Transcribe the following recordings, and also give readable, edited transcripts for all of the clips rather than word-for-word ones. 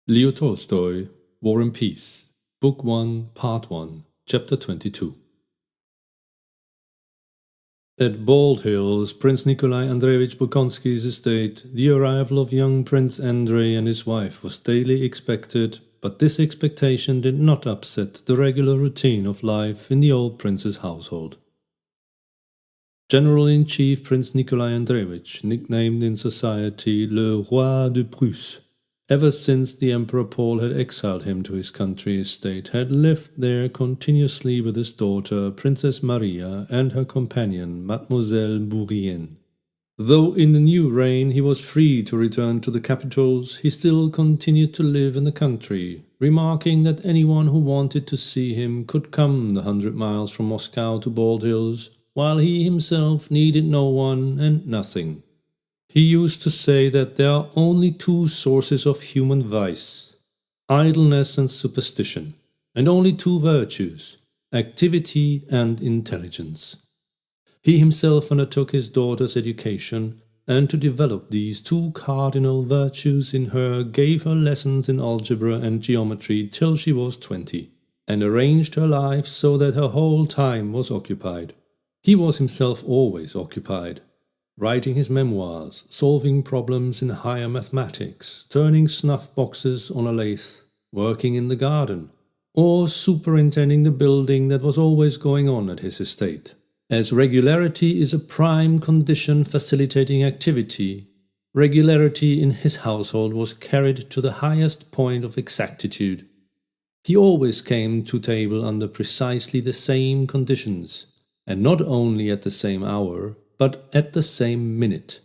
Leo Tolstoy, War and Peace, Book 1, Part 1, Chapter 22. At Bald Hills, Prince Nikolai Andreevich Bolkonsky's estate, the arrival of young Prince Andrei and his wife was daily expected, but this expectation did not upset the regular routine of life in the old prince's household. General-in-Chief Prince Nikolai Andreevich, nicknamed in society Le Roi de Prusse, ever since the Emperor Paul had exiled him to his country estate, had lived there continuously with his daughter, Princess Maria, and her companion, Mademoiselle Bourienne. Though in the new reign he was free to return to the capitals, he still continued to live in the country, remarking that anyone who wanted to see him could come the 100 miles from Moscow to Bald Hills, while he himself needed no one and nothing. He used to say that there are only two sources of human vice, idleness and superstition, and only two virtues, activity and intelligence. He himself undertook his daughter's education, and to develop these two cardinal virtues in her gave her lessons in algebra and geometry till she was 20, and arranged her life so that her whole time was occupied. He was himself always occupied, writing his memoirs, solving problems in higher mathematics, turning snuff boxes on a lathe, working in the garden, or superintending the building that was always going on at his estate. As regularity is a prime condition facilitating activity, regularity in his household was carried to the highest point of exactitude. He always came to table under precisely the same conditions, and not only at the same hour, but at the same minute.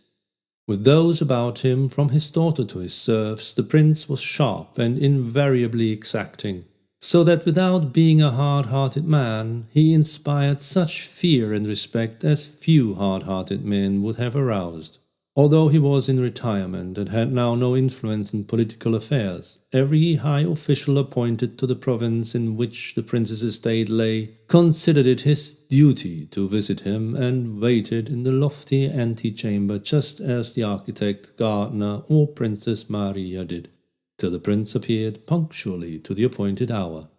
With those about him, from his daughter to his serfs, the prince was sharp and invariably exacting, so that without being a hard-hearted man, he inspired such fear and respect as few hard-hearted men would have aroused. Although he was in retirement and had now no influence in political affairs, every high official appointed to the province in which the prince's estate lay considered it his duty to visit him, and waited in the lofty antechamber just as the architect, gardener, or Princess Maria did, till the prince appeared punctually to the appointed hour.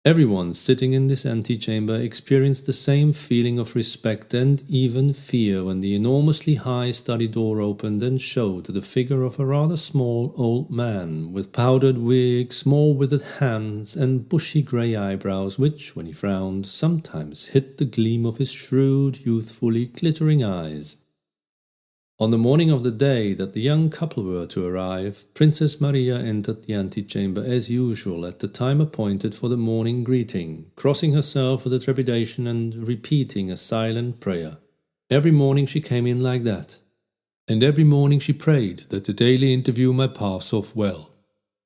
Everyone sitting in this antechamber experienced the same feeling of respect and even fear when the enormously high study door opened and showed the figure of a rather small old man, with powdered wig, small withered hands, and bushy grey eyebrows, which, when he frowned, sometimes hid the gleam of his shrewd, youthfully glittering eyes. On the morning of the day that the young couple were to arrive, Princess Maria entered the antechamber as usual at the time appointed for the morning greeting, crossing herself with a trepidation and repeating a silent prayer. Every morning she came in like that, and every morning she prayed that the daily interview might pass off well.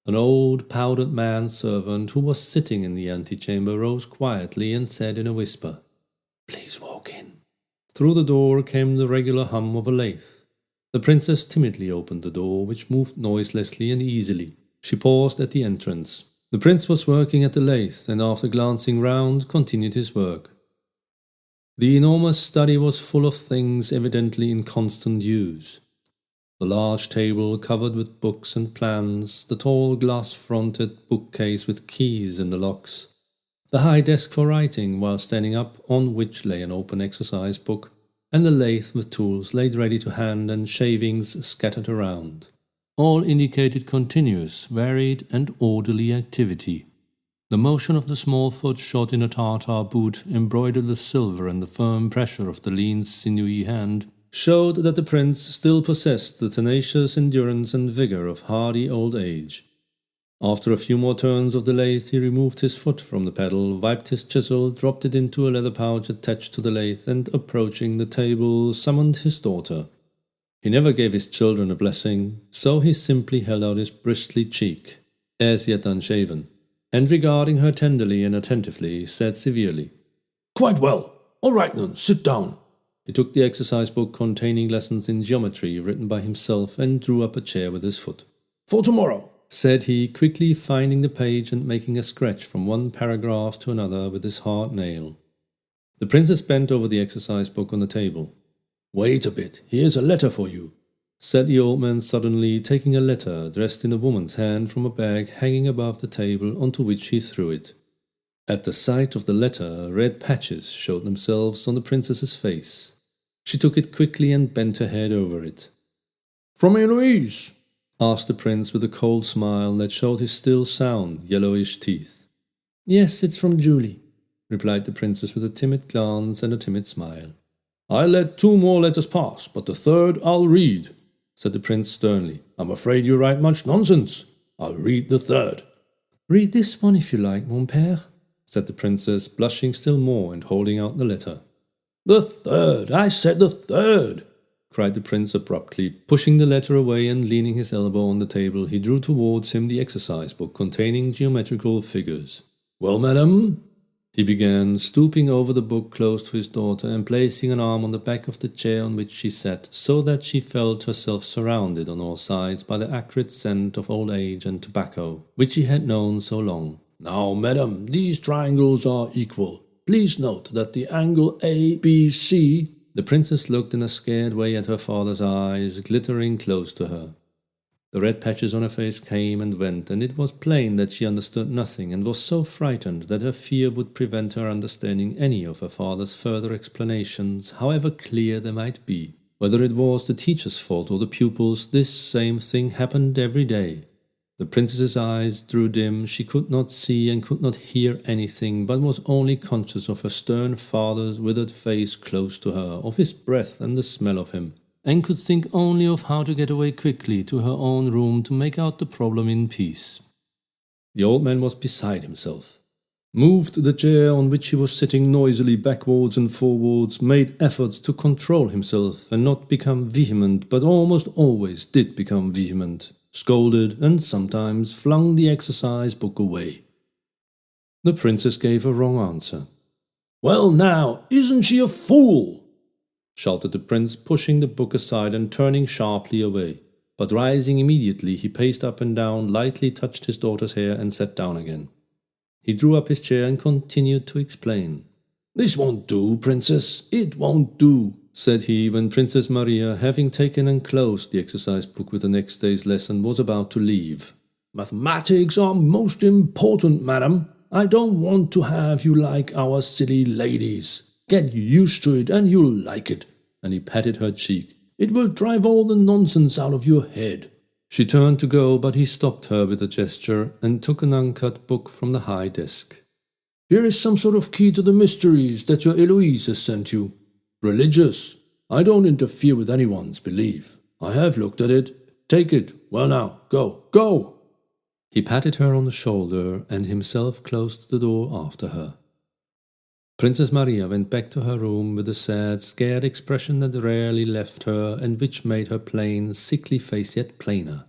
An old powdered man-servant who was sitting in the antechamber rose quietly and said in a whisper, "Please walk in." Through the door came the regular hum of a lathe. The princess timidly opened the door, which moved noiselessly and easily. She paused at the entrance. The prince was working at the lathe, and after glancing round, continued his work. The enormous study was full of things evidently in constant use. The large table covered with books and plans, the tall glass-fronted bookcase with keys in the locks, the high desk for writing while standing up, on which lay an open exercise book, and the lathe with tools laid ready to hand and shavings scattered around. All indicated continuous, varied, and orderly activity. The motion of the small foot shod in a tartar boot, embroidered with silver, and the firm pressure of the lean, sinewy hand showed that the prince still possessed the tenacious endurance and vigor of hardy old age. After a few more turns of the lathe, he removed his foot from the pedal, wiped his chisel, dropped it into a leather pouch attached to the lathe, and, approaching the table, summoned his daughter. He never gave his children a blessing, so he simply held out his bristly cheek, as yet unshaven, and regarding her tenderly and attentively, said severely, "Quite well. All right, nun, sit down." He took the exercise book containing lessons in geometry written by himself and drew up a chair with his foot. "For tomorrow," said he, quickly finding the page and making a scratch from one paragraph to another with his hard nail. The princess bent over the exercise book on the table. "Wait a bit, here's a letter for you." said the old man suddenly, taking a letter addressed in a woman's hand from a bag hanging above the table onto which he threw it. At the sight of the letter, red patches showed themselves on the princess's face. She took it quickly and bent her head over it. "From Heloise?" asked the prince with a cold smile that showed his still sound, yellowish teeth. "Yes, it's from Julie," replied the princess with a timid glance and a timid smile. "I let 2 more letters pass, but the 3rd I'll read," said the prince sternly. "I'm afraid you write much nonsense. I'll read the 3rd. "Read this one if you like, mon père," said the princess, blushing still more and holding out the letter. "The 3rd! I said the 3rd!" cried the prince abruptly. Pushing the letter away and leaning his elbow on the table, he drew towards him the exercise book containing geometrical figures. "Well, madam," he began, stooping over the book close to his daughter and placing an arm on the back of the chair on which she sat, so that she felt herself surrounded on all sides by the acrid scent of old age and tobacco, which she had known so long. "Now, madam, these triangles are equal. Please note that the angle ABC—" The princess looked in a scared way at her father's eyes, glittering close to her. The red patches on her face came and went, and it was plain that she understood nothing and was so frightened that her fear would prevent her understanding any of her father's further explanations, however clear they might be. Whether it was the teacher's fault or the pupil's, this same thing happened every day. The princess's eyes grew dim, she could not see and could not hear anything, but was only conscious of her stern father's withered face close to her, of his breath and the smell of him, and could think only of how to get away quickly to her own room to make out the problem in peace. The old man was beside himself, moved the chair on which he was sitting noisily backwards and forwards, made efforts to control himself and not become vehement, but almost always did become vehement, scolded, and sometimes flung the exercise book away. The princess gave a wrong answer. "Well now, isn't she a fool?" shouted the prince, pushing the book aside and turning sharply away. But rising immediately, he paced up and down, lightly touched his daughter's hair, and sat down again. He drew up his chair and continued to explain. "This won't do, princess, it won't do," said he, when Princess Maria, having taken and closed the exercise book with the next day's lesson, was about to leave. "Mathematics are most important, madam. I don't want to have you like our silly ladies. Get used to it and you'll like it." And he patted her cheek. "It will drive all the nonsense out of your head." She turned to go, but he stopped her with a gesture and took an uncut book from the high desk. "Here is some sort of key to the mysteries that your Heloise has sent you. Religious. I don't interfere with anyone's belief. I have looked at it. Take it. Well now, go, go!" He patted her on the shoulder and himself closed the door after her. Princess Maria went back to her room with a sad, scared expression that rarely left her and which made her plain, sickly face yet plainer.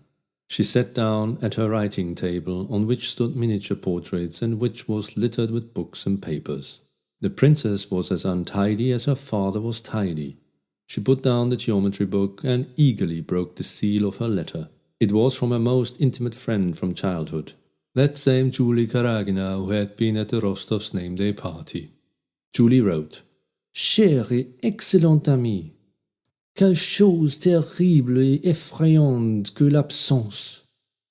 She sat down at her writing table, on which stood miniature portraits and which was littered with books and papers. The princess was as untidy as her father was tidy. She put down the geometry book and eagerly broke the seal of her letter. It was from her most intimate friend from childhood, that same Julie Karagina who had been at the Rostovs' name-day party. Julie wrote, "Cher et excellent ami, quelle chose terrible et effrayante que l'absence.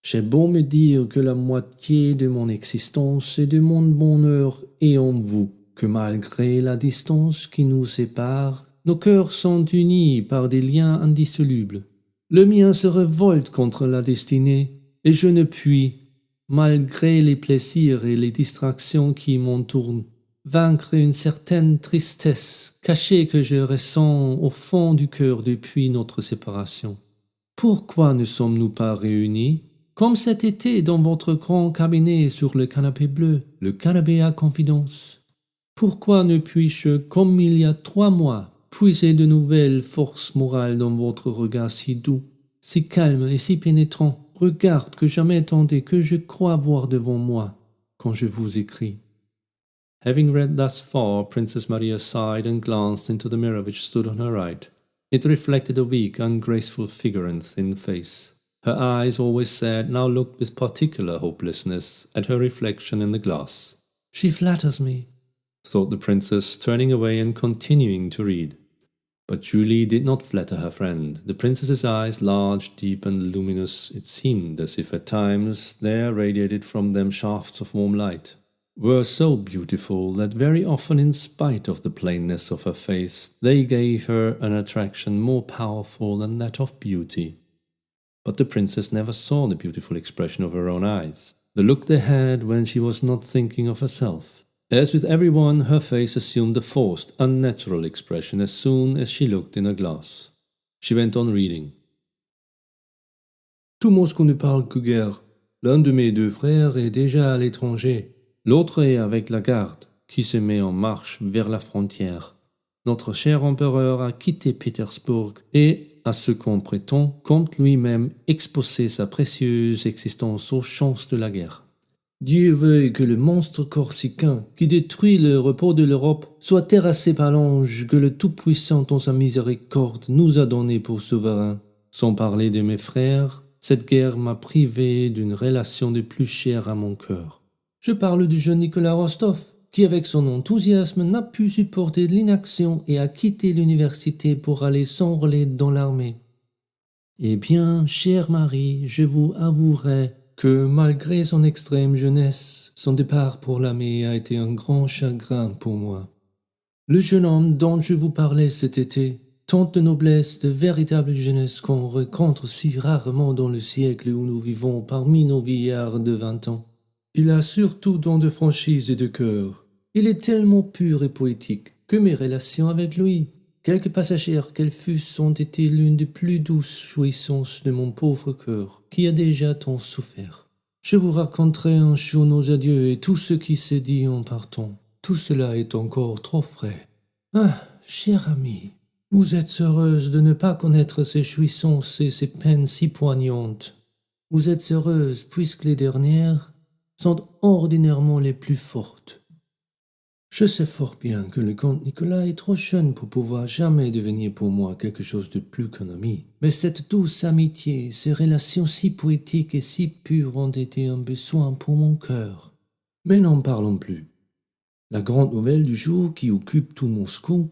J'ai beau me dire que la moitié de mon existence et de mon bonheur est en vous, que malgré la distance qui nous sépare, nos cœurs sont unis par des liens indissolubles. Le mien se révolte contre la destinée, et je ne puis, malgré les plaisirs et les distractions qui m'entourent, vaincre une certaine tristesse cachée que je ressens au fond du cœur depuis notre séparation. Pourquoi ne sommes-nous pas réunis, comme cet été dans votre grand cabinet sur le canapé bleu, le canapé à confidence? Pourquoi ne puis-je, comme il y a 3 mois, puiser de nouvelles forces morales dans votre regard si doux, si calme et si pénétrant, regard que jamais tenté, que je crois voir devant moi quand je vous écris?" Having read thus far, Princess Maria sighed and glanced into the mirror which stood on her right. It reflected a weak, ungraceful figure and thin face. Her eyes, always sad, now looked with particular hopelessness at her reflection in the glass. "She flatters me," thought the princess, turning away and continuing to read. But Julie did not flatter her friend. The princess's eyes, large, deep, and luminous, it seemed as if at times there radiated from them shafts of warm light, were so beautiful that very often, in spite of the plainness of her face, they gave her an attraction more powerful than that of beauty. But the princess never saw the beautiful expression of her own eyes, the look they had when she was not thinking of herself. As with everyone, her face assumed a forced, unnatural expression as soon as she looked in a glass. She went on reading. Tout Moscou ne parle que guerre. L'un de mes deux frères est déjà à l'étranger. L'autre est avec la garde, qui se met en marche vers la frontière. Notre cher empereur a quitté Pétersbourg et, à ce qu'on prétend, compte lui-même exposer sa précieuse existence aux chances de la guerre. Dieu veuille que le monstre corsicain qui détruit le repos de l'Europe soit terrassé par l'ange que le Tout-Puissant dans sa miséricorde nous a donné pour souverain. Sans parler de mes frères, cette guerre m'a privé d'une relation des plus chères à mon cœur. Je parle du jeune Nicolas Rostov, qui avec son enthousiasme n'a pu supporter l'inaction et a quitté l'université pour aller s'enrôler dans l'armée. Eh bien, chère Marie, je vous avouerai que malgré son extrême jeunesse, son départ pour l'armée a été un grand chagrin pour moi. Le jeune homme dont je vous parlais cet été, tant de noblesse, de véritable jeunesse qu'on rencontre si rarement dans le siècle où nous vivons parmi nos vieillards de 20 ans. Il a surtout don de franchise et de cœur. Il est tellement pur et poétique que mes relations avec lui, quelque passagères qu'elles fussent, ont été l'une des plus douces jouissances de mon pauvre cœur, qui a déjà tant souffert. Je vous raconterai un jour nos adieux et tout ce qui s'est dit en partant. Tout cela est encore trop frais. Ah, chère amie, vous êtes heureuse de ne pas connaître ces jouissances et ces peines si poignantes. Vous êtes heureuse puisque les dernières sont ordinairement les plus fortes. Je sais fort bien que le comte Nicolas est trop jeune pour pouvoir jamais devenir pour moi quelque chose de plus qu'un ami. Mais cette douce amitié, ces relations si poétiques et si pures ont été un besoin pour mon cœur. Mais n'en parlons plus. La grande nouvelle du jour qui occupe tout Moscou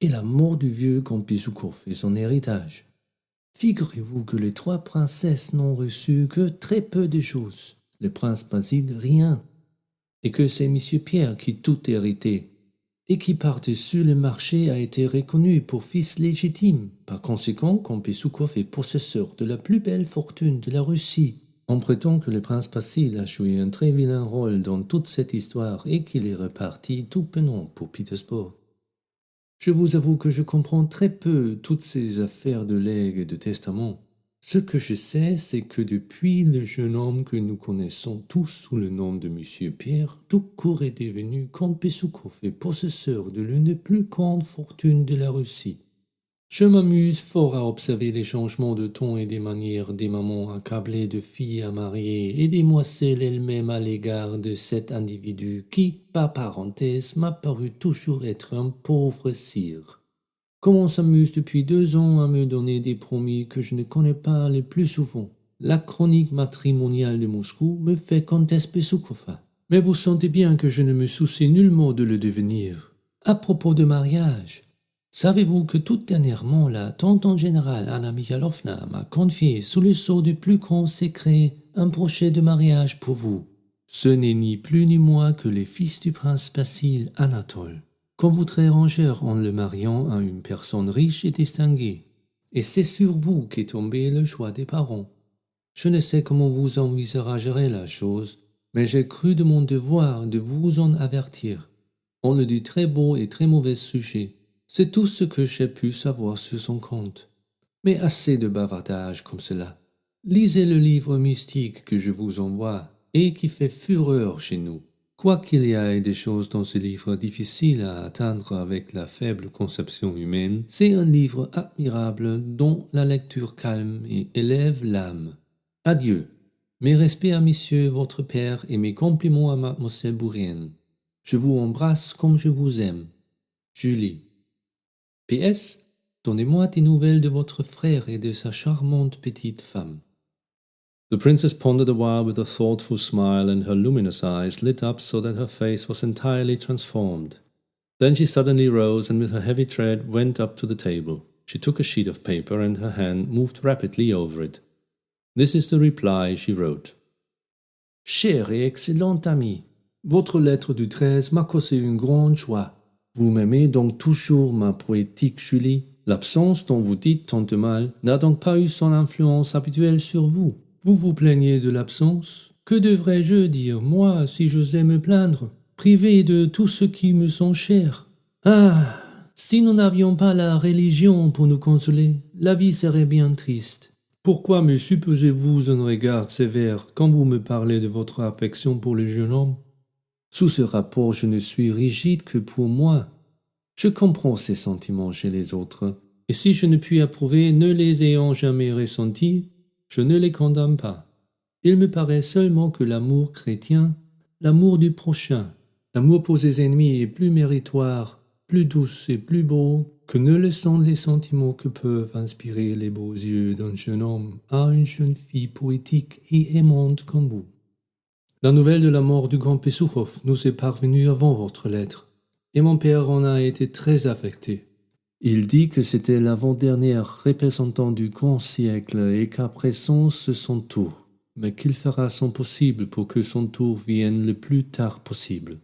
est la mort du vieux comte Besoukov et son héritage. Figurez-vous que les 3 princesses n'ont reçu que très peu de choses. Le prince Basile, rien. Et que c'est M. Pierre qui tout hérité, et qui par-dessus le marché a été reconnu pour fils légitime. Par conséquent, comte Besoukov est possesseur de la plus belle fortune de la Russie. On prétend que le prince Basile a joué un très vilain rôle dans toute cette histoire et qu'il est reparti tout penant pour Pétersbourg. Je vous avoue que je comprends très peu toutes ces affaires de legs et de testament. Ce que je sais, c'est que depuis le jeune homme que nous connaissons tous sous le nom de M. Pierre, tout court est devenu comte Besoukov et possesseur de l'une des plus grandes fortunes de la Russie. Je m'amuse fort à observer les changements de ton et des manières des mamans accablées de filles à marier et des moisselles elles-mêmes à l'égard de cet individu qui, par parenthèse, m'a paru toujours être un pauvre sire. Comme on s'amuse depuis 2 ans à me donner des promis que je ne connais pas le plus souvent. La chronique matrimoniale de Moscou me fait comtesse Besoukova. Mais vous sentez bien que je ne me soucie nullement de le devenir. À propos de mariage, savez-vous que tout dernièrement la tante en général Anna Mikhailovna m'a confié sous le sceau du plus grand secret un projet de mariage pour vous. Ce n'est ni plus ni moins que le fils du prince Basile, Anatole, qu'on voudrait ranger en le mariant à une personne riche et distinguée. Et c'est sur vous qu'est tombé le choix des parents. Je ne sais comment vous envisagerez la chose, mais j'ai cru de mon devoir de vous en avertir. On le dit très beau et très mauvais sujet. C'est tout ce que j'ai pu savoir sur son compte. Mais assez de bavardage comme cela. Lisez le livre mystique que je vous envoie et qui fait fureur chez nous. Quoiqu'il y ait des choses dans ce livre difficiles à atteindre avec la faible conception humaine, c'est un livre admirable dont la lecture calme et élève l'âme. Adieu. Mes respects à monsieur votre père et mes compliments à mademoiselle Bourienne. Je vous embrasse comme je vous aime. Julie. P.S. Donnez-moi des nouvelles de votre frère et de sa charmante petite femme. The princess pondered a while with a thoughtful smile, and her luminous eyes lit up so that her face was entirely transformed. Then she suddenly rose and with her heavy tread went up to the table. She took a sheet of paper and her hand moved rapidly over it. This is the reply she wrote. Cher et excellent ami, votre lettre du 13 m'a causé une grande joie. Vous m'aimez donc toujours, ma poétique Julie. L'absence dont vous dites tant de mal n'a donc pas eu son influence habituelle sur vous. Vous vous plaignez de l'absence? Que devrais-je dire, moi, si j'osais me plaindre, privé de tout ce qui me sont chers? Ah, si nous n'avions pas la religion pour nous consoler, la vie serait bien triste. Pourquoi me supposez-vous un regard sévère quand vous me parlez de votre affection pour le jeune homme? Sous ce rapport, je ne suis rigide que pour moi. Je comprends ces sentiments chez les autres, et si je ne puis approuver, ne les ayant jamais ressentis, je ne les condamne pas. Il me paraît seulement que l'amour chrétien, l'amour du prochain, l'amour pour ses ennemis est plus méritoire, plus douce et plus beau que ne le sont les sentiments que peuvent inspirer les beaux yeux d'un jeune homme à une jeune fille poétique et aimante comme vous. La nouvelle de la mort du grand Pessoukov nous est parvenue avant votre lettre, et mon père en a été très affecté. Il dit que c'était l'avant-dernière représentant du grand siècle et qu'à présent c'est son tour, mais qu'il fera son possible pour que son tour vienne le plus tard possible.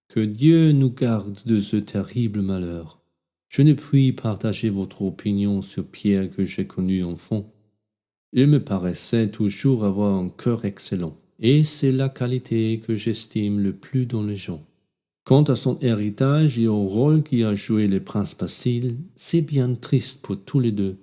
Que Dieu nous garde de ce terrible malheur. Je ne puis partager votre opinion sur Pierre que j'ai connu enfant. Il me paraissait toujours avoir un cœur excellent, et c'est la qualité que j'estime le plus dans les gens. Quant à son héritage et au rôle qu'y a joué le prince Basile, c'est bien triste pour tous les deux.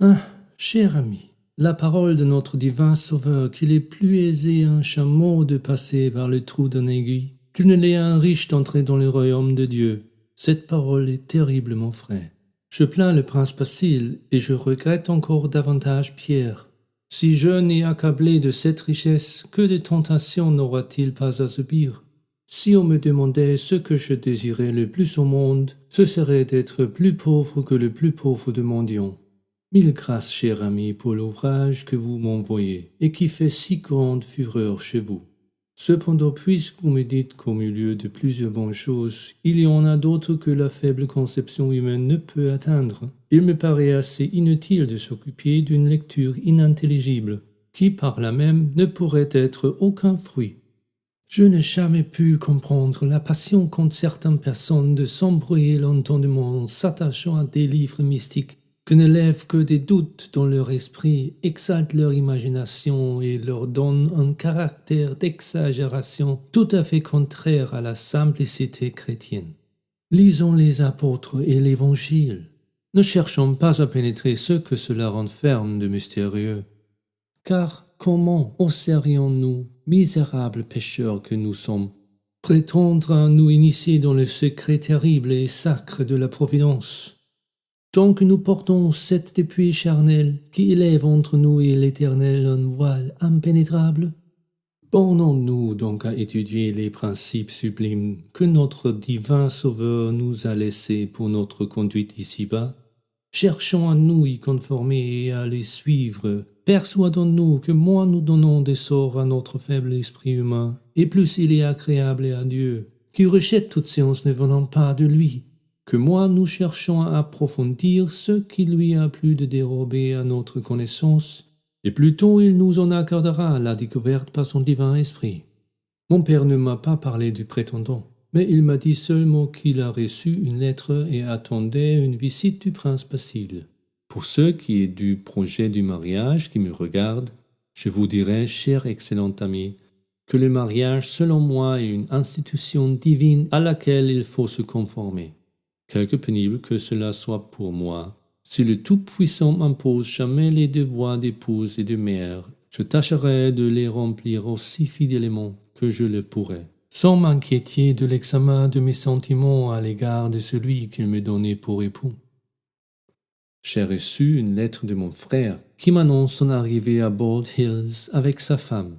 Ah, cher ami, la parole de notre divin sauveur qu'il est plus aisé à un chameau de passer par le trou d'un aiguille qu'il ne l'est à un riche d'entrer dans le royaume de Dieu. Cette parole est terriblement vraie. Je plains le prince Basile et je regrette encore davantage Pierre. Si jeune et accablé de cette richesse, que de tentations n'aura-t-il pas à subir? Si on me demandait ce que je désirais le plus au monde, ce serait d'être plus pauvre que le plus pauvre de mendiants. Mille grâces, cher ami, pour l'ouvrage que vous m'envoyez et qui fait si grande fureur chez vous. Cependant, puisque vous me dites qu'au milieu de plusieurs bonnes choses, il y en a d'autres que la faible conception humaine ne peut atteindre, il me paraît assez inutile de s'occuper d'une lecture inintelligible, qui par là même ne pourrait être aucun fruit. Je n'ai jamais pu comprendre la passion qu'ont certaines personnes de s'embrouiller l'entendement en s'attachant à des livres mystiques que ne lèvent que des doutes dans leur esprit, exaltent leur imagination et leur donnent un caractère d'exagération tout à fait contraire à la simplicité chrétienne. Lisons les apôtres et l'Évangile. Ne cherchons pas à pénétrer ce que cela renferme de mystérieux. Car comment oserions-nous, misérables pécheurs que nous sommes, prétendre à nous initier dans le secret terrible et sacré de la Providence? Tant que nous portons cette dépouille charnelle qui élève entre nous et l'Éternel un voile impénétrable, bornons-nous donc à étudier les principes sublimes que notre divin Sauveur nous a laissés pour notre conduite ici-bas. Cherchons à nous y conformer et à les suivre. Persuadons-nous que moins nous donnons d'essor à notre faible esprit humain, et plus il est agréable à Dieu, qui rejette toute science ne venant pas de lui, que moins nous cherchons à approfondir ce qui lui a plu de dérober à notre connaissance, et plus tôt il nous en accordera la découverte par son divin esprit. Mon père ne m'a pas parlé du prétendant, mais il m'a dit seulement qu'il a reçu une lettre et attendait une visite du prince Basile. Pour ce qui est du projet du mariage qui me regarde, je vous dirai, cher excellent ami, que le mariage, selon moi, est une institution divine à laquelle il faut se conformer. Quelque pénible que cela soit pour moi, si le Tout-Puissant m'impose jamais les devoirs d'épouse et de mère, je tâcherai de les remplir aussi fidèlement que je le pourrai, sans m'inquiéter de l'examen de mes sentiments à l'égard de celui qu'il me donnait pour époux. J'ai reçu une lettre de mon frère qui m'annonce son arrivée à Bald Hills avec sa femme.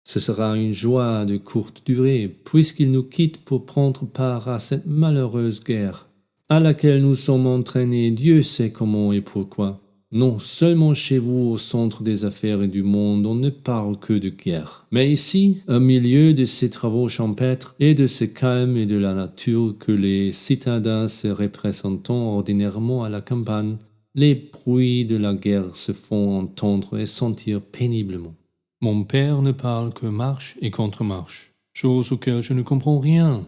Ce sera une joie de courte durée, puisqu'il nous quitte pour prendre part à cette malheureuse guerre, à laquelle nous sommes entraînés Dieu sait comment et pourquoi. Non seulement chez vous, au centre des affaires et du monde, on ne parle que de guerre. Mais ici, au milieu de ces travaux champêtres et de ce calme et de la nature que les citadins se représentent ordinairement à la campagne, les bruits de la guerre se font entendre et sentir péniblement. Mon père ne parle que marche et contre-marche, chose auxquelles je ne comprends rien.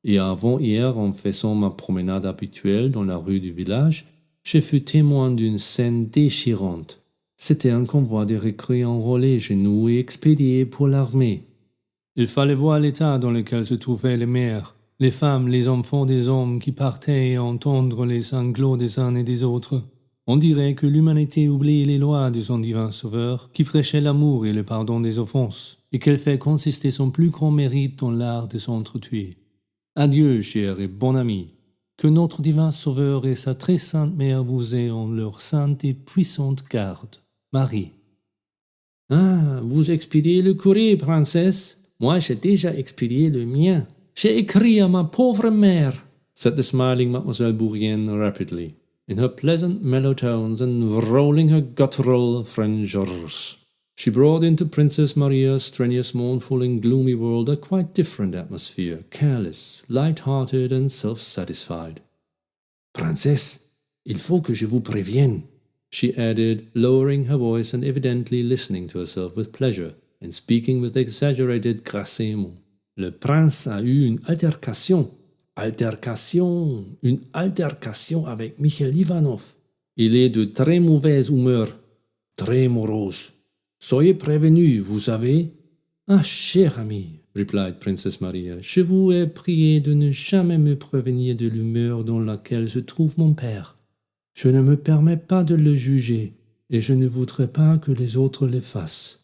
Et avant-hier, en faisant ma promenade habituelle dans la rue du village, je fus témoin d'une scène déchirante. C'était un convoi de recrues enrôlés chez nous et expédiés pour l'armée. Il fallait voir l'état dans lequel se trouvaient les mères, les femmes, les enfants des hommes qui partaient et entendre les sanglots des uns et des autres. On dirait que l'humanité oublie les lois de son divin sauveur, qui prêchait l'amour et le pardon des offenses, et qu'elle fait consister son plus grand mérite dans l'art de s'entretuer. Adieu, cher et bon ami. Que notre divin Sauveur et sa très sainte Mère vous aient en leur sainte et puissante garde. Marie. Ah, vous expédiez le courrier, princesse. Moi, j'ai déjà expédié le mien. J'ai écrit à ma pauvre mère, said the smiling Mademoiselle Bourienne rapidly, in her pleasant mellow tones and rolling her guttural French R's. She brought into Princess Maria's strenuous, mournful, and gloomy world a quite different atmosphere, careless, light-hearted, and self-satisfied. Princesse, il faut que je vous prévienne, she added, lowering her voice and evidently listening to herself with pleasure, and speaking with exaggerated grassement. Le prince a eu une altercation avec Michael Ivanov. Il est de très mauvaise humeur, très morose. Soyez prévenus, vous savez. Ah, cher ami, replied Princess Maria, je vous ai prié de ne jamais me prévenir de l'humeur dans laquelle se trouve mon père. Je ne me permets pas de le juger, et je ne voudrais pas que les autres le fassent.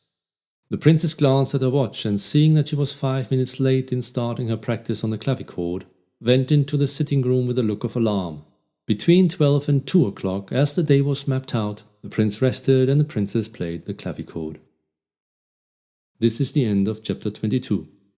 The princess glanced at her watch, and seeing that she was 5 minutes late in starting her practice on the clavichord, went into the sitting room with a look of alarm. Between 12 and 2 o'clock, as the day was mapped out, the prince rested and the princess played the clavichord. This is the end of chapter 22.